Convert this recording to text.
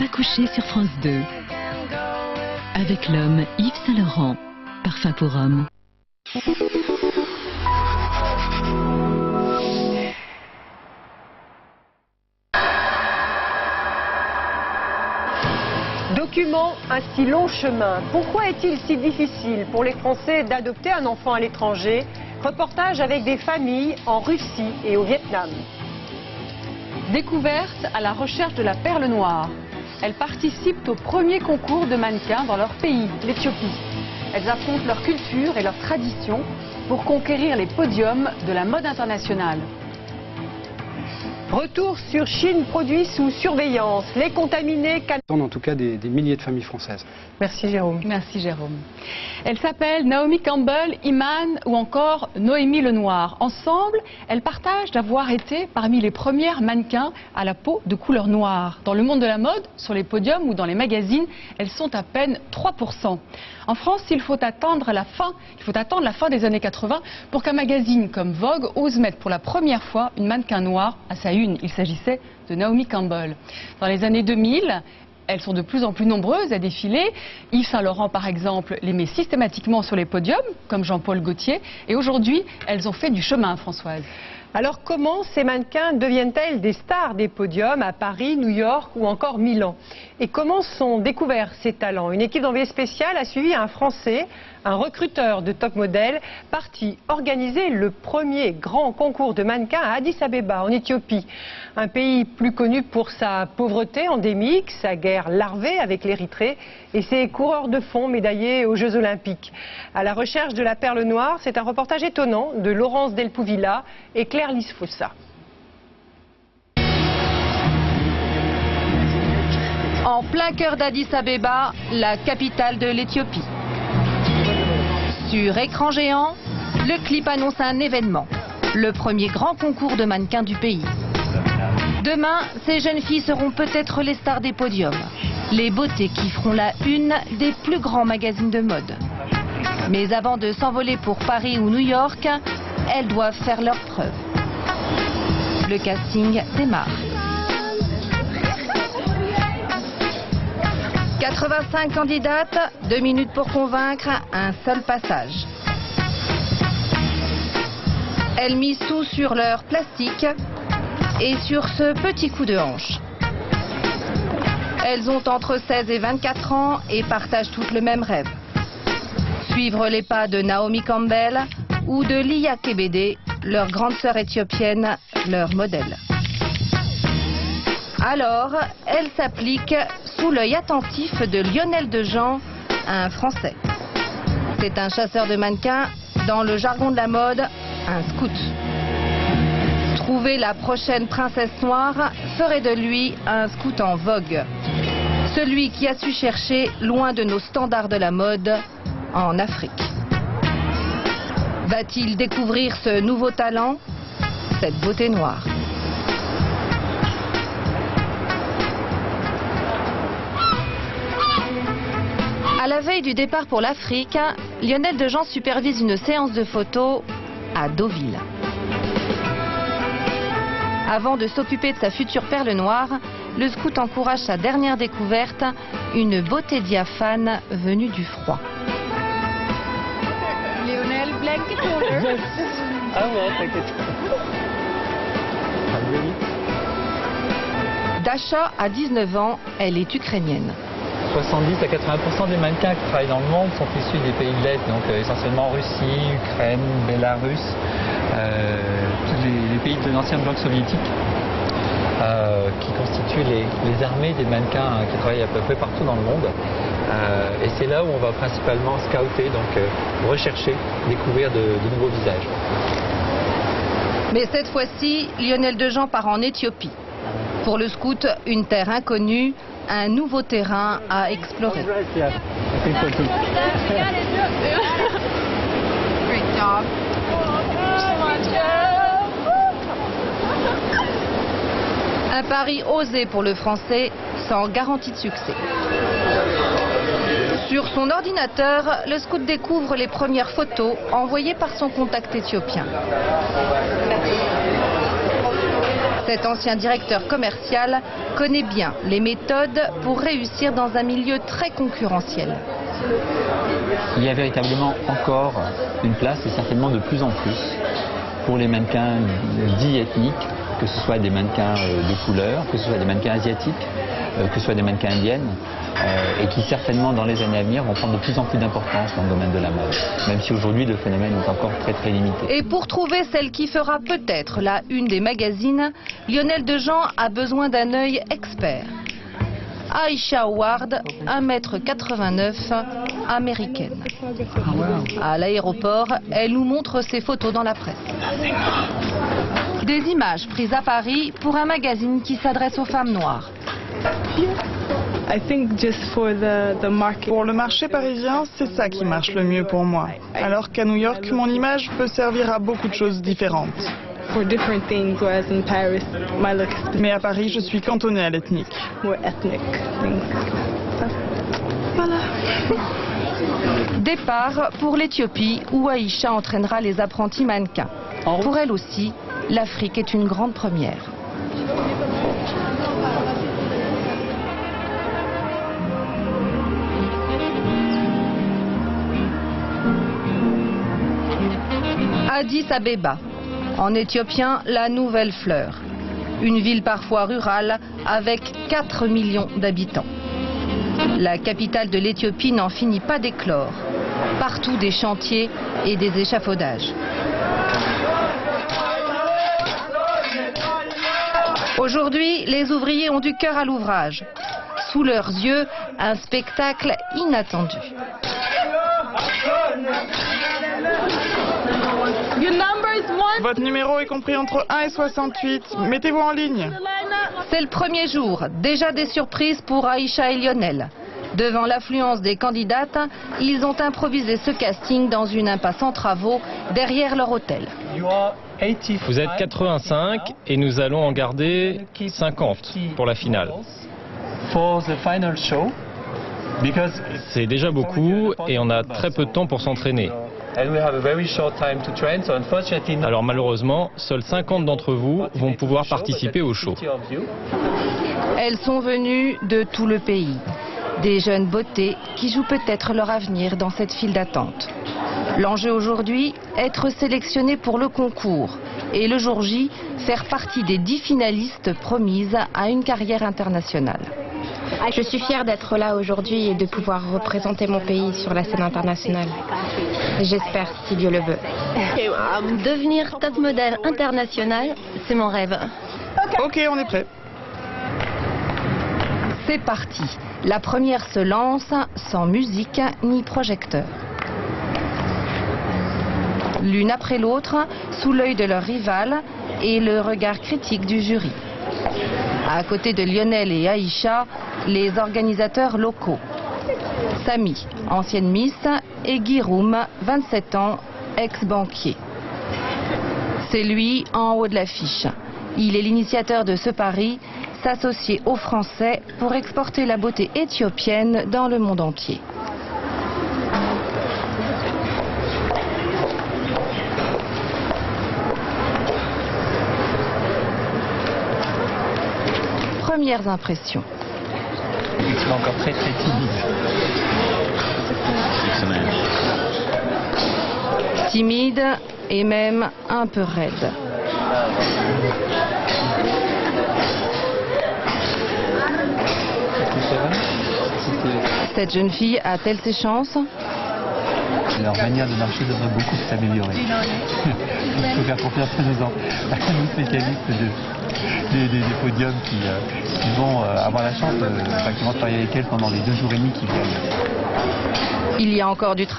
pas couché sur France 2. Avec l'homme Yves Saint-Laurent, parfum pour homme. Document un si long chemin. Pourquoi est-il si difficile pour les Français d'adopter un enfant à l'étranger? Reportage avec des familles en Russie et au Vietnam. Découverte à la recherche de la perle noire. Elles participent au premier concours de mannequins dans leur pays, l'Éthiopie. Elles affrontent leur culture et leurs traditions pour conquérir les podiums de la mode internationale. Retour sur Chine, produit sous surveillance. Les contaminés... En tout cas des milliers de familles françaises. Merci Jérôme. Merci Jérôme. Elles s'appellent Naomi Campbell, Iman ou encore Noémie Lenoir. Ensemble, elles partagent d'avoir été parmi les premières mannequins à la peau de couleur noire. Dans le monde de la mode, sur les podiums ou dans les magazines, elles sont à peine 3%. En France, il faut attendre la fin des années 80 pour qu'un magazine comme Vogue ose mettre pour la première fois une mannequin noire à sa une. Il s'agissait de Naomi Campbell. Dans les années 2000, elles sont de plus en plus nombreuses à défiler. Yves Saint-Laurent, par exemple, les met systématiquement sur les podiums, comme Jean-Paul Gaultier. Et aujourd'hui, elles ont fait du chemin, Françoise. Alors comment ces mannequins deviennent-elles des stars des podiums à Paris, New York ou encore Milan? Et comment sont découverts ces talents? Une équipe d'envoyés spécial a suivi un Français, un recruteur de top modèle, parti organiser le premier grand concours de mannequins à Addis Abeba, en Éthiopie. Un pays plus connu pour sa pauvreté endémique, sa guerre larvée avec l'Érythrée et ses coureurs de fond médaillés aux Jeux Olympiques. À la recherche de la perle noire, c'est un reportage étonnant de Laurence Delpouvilla et Claire Lisfossa. En plein cœur d'Addis Abeba, la capitale de l'Éthiopie. Sur écran géant, le clip annonce un événement, le premier grand concours de mannequins du pays. Demain, ces jeunes filles seront peut-être les stars des podiums, les beautés qui feront la une des plus grands magazines de mode. Mais avant de s'envoler pour Paris ou New York, elles doivent faire leurs preuves. Le casting démarre. 85 candidates, 2 minutes pour convaincre, un seul passage. Elles misent tout sur leur plastique et sur ce petit coup de hanche. Elles ont entre 16 et 24 ans et partagent toutes le même rêve. Suivre les pas de Naomi Campbell ou de Lia Kebede, leur grande sœur éthiopienne, leur modèle. Alors, elles s'appliquent sous l'œil attentif de Lionel Dejean, un Français. C'est un chasseur de mannequins, dans le jargon de la mode, un scout. Trouver la prochaine princesse noire ferait de lui un scout en vogue. Celui qui a su chercher loin de nos standards de la mode, en Afrique. Va-t-il découvrir ce nouveau talent, cette beauté noire? À la veille du départ pour l'Afrique, Lionel Dejean supervise une séance de photos à Deauville. Avant de s'occuper de sa future perle noire, le scout encourage sa dernière découverte, une beauté diaphane venue du froid. Lionel, blanket holder. Ah ouais, t'inquiète. Dasha a 19 ans, elle est ukrainienne. 70 à 80% des mannequins qui travaillent dans le monde sont issus des pays de l'Est, donc essentiellement Russie, Ukraine, Bélarus, tous les pays de l'ancien bloc soviétique, qui constituent les armées des mannequins qui travaillent à peu près partout dans le monde. Et c'est là où on va principalement scouter, donc rechercher, découvrir de nouveaux visages. Mais cette fois-ci, Lionel Dejean part en Éthiopie. Pour le scout, une terre inconnue, un nouveau terrain à explorer. Un pari osé pour le Français, sans garantie de succès. Sur son ordinateur, le scout découvre les premières photos envoyées par son contact éthiopien. Cet ancien directeur commercial connaît bien les méthodes pour réussir dans un milieu très concurrentiel. Il y a véritablement encore une place, et certainement de plus en plus, pour les mannequins dits ethniques, que ce soit des mannequins de couleur, que ce soit des mannequins asiatiques, que ce soit des mannequins indiennes, et qui certainement dans les années à venir vont prendre de plus en plus d'importance dans le domaine de la mode, même si aujourd'hui le phénomène est encore très limité. Et pour trouver celle qui fera peut-être la une des magazines, Lionel Dejean a besoin d'un œil expert. Aisha Howard, 1,89 m, américaine. À l'aéroport, elle nous montre ses photos dans la presse. Des images prises à Paris pour un magazine qui s'adresse aux femmes noires. Pour le marché parisien, c'est ça qui marche le mieux pour moi. Alors qu'à New York, mon image peut servir à beaucoup de choses différentes. Mais à Paris, je suis cantonnée à l'ethnique. Départ pour l'Éthiopie où Aïcha entraînera les apprentis mannequins. Pour elle aussi, l'Afrique est une grande première. Addis Abeba, en éthiopien, la nouvelle fleur. Une ville parfois rurale avec 4 millions d'habitants. La capitale de l'Éthiopie n'en finit pas d'éclore. Partout des chantiers et des échafaudages. Aujourd'hui, les ouvriers ont du cœur à l'ouvrage. Sous leurs yeux, un spectacle inattendu. Votre numéro est compris entre 1 et 68. Mettez-vous en ligne. C'est le premier jour. Déjà des surprises pour Aïcha et Lionel. Devant l'affluence des candidates, ils ont improvisé ce casting dans une impasse en travaux derrière leur hôtel. Vous êtes 85 et nous allons en garder 50 pour la finale. C'est déjà beaucoup et on a très peu de temps pour s'entraîner. Alors malheureusement, seuls 50 d'entre vous vont pouvoir participer au show. Elles sont venues de tout le pays. Des jeunes beautés qui jouent peut-être leur avenir dans cette file d'attente. L'enjeu aujourd'hui, être sélectionné pour le concours. Et le jour J, faire partie des 10 finalistes promises à une carrière internationale. Je suis fière d'être là aujourd'hui et de pouvoir représenter mon pays sur la scène internationale. J'espère, si Dieu le veut. Devenir top modèle international, c'est mon rêve. Ok, on est prêt. C'est parti. La première se lance sans musique ni projecteur. L'une après l'autre, sous l'œil de leur rival et le regard critique du jury. À côté de Lionel et Aïcha, les organisateurs locaux. Samy, ancienne Miss, et Guiroum, 27 ans, ex-banquier. C'est lui en haut de l'affiche. Il est l'initiateur de ce pari, s'associer aux Français pour exporter la beauté éthiopienne dans le monde entier. Premières impressions. Je suis encore très timide. Timide et même un peu raide. Cette jeune fille a-t-elle ses chances? Leur manière de marcher devrait beaucoup s'améliorer. Il faut faire confiance à nos spécialistes des podiums qui vont avoir la chance, qui vont travailler avec elles pendant les 2 jours et demi qui viennent. Il y a encore du travail.